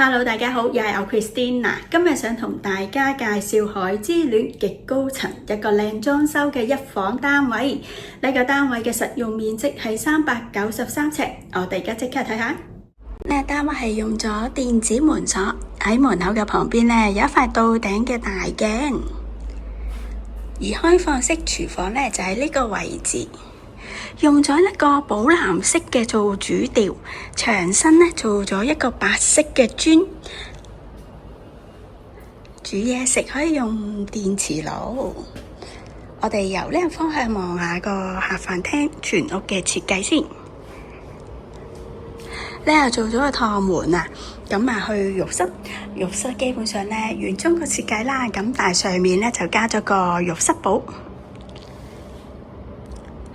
Hello，大家好，又係我 Christina， 今日想同大家介紹海之戀極高層一個靚裝修嘅一房單位。呢個單位嘅實用面積係393尺，我哋而家即刻睇下。呢個單位係用咗電子門鎖，喺門口嘅旁邊呢有一塊到頂嘅大鏡，而開放式廚房呢就喺呢個位置。用咗一個寶藍色嘅做主調，牆身呢做咗一個白色嘅磚。煮嘢食可以用電磁爐。我哋由呢個方向望下個客飯廳全屋嘅設計先。呢度做咗個趟門啊，咁啊去浴室。浴室基本上呢原裝個設計啦，咁但係上面呢就加咗個浴室寶。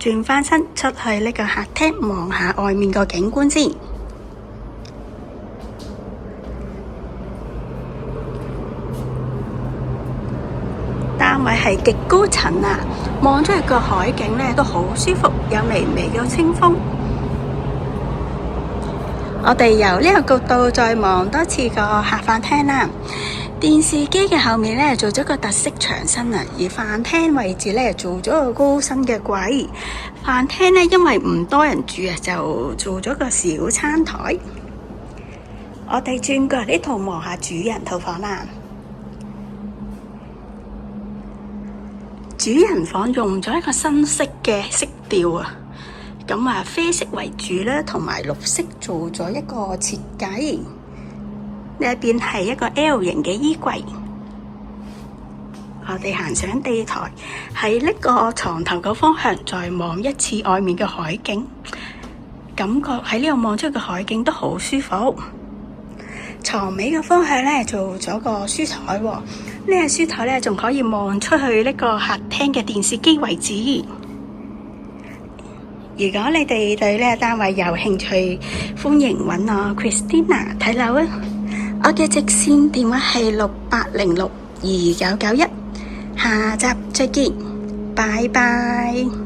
轉翻身出去呢個客廳，望下外面個景觀先。單位係極高層啊，望出去個海景呢都好舒服，有微微嘅清風。我哋由呢個角度再望多次個客飯廳啦。電視機嘅後面呢做咗個特色牆身啊，而飯廳位置呢做咗個高身嘅櫃。飯廳呢因為唔多人住啊，就做咗個小餐台。我哋轉過呢度望下主人套房啦。主人房用咗一個新式嘅色調啊，咁啊啡色為主啦，同埋綠色做咗一個設計。呢一邊係一個 L 型嘅衣櫃，我哋行上地台，喺呢個床頭嘅方向再望一次外面嘅海景，感覺喺呢度望出個海景都好舒服。床尾嘅方向呢做咗個書台，呢個書台呢仲可以望出去呢個客廳嘅電視機位置。如果你哋對呢個單位有興趣，歡迎揾我 Christina 睇樓啊！我嘅直線電話係68062991，下集再見，拜拜。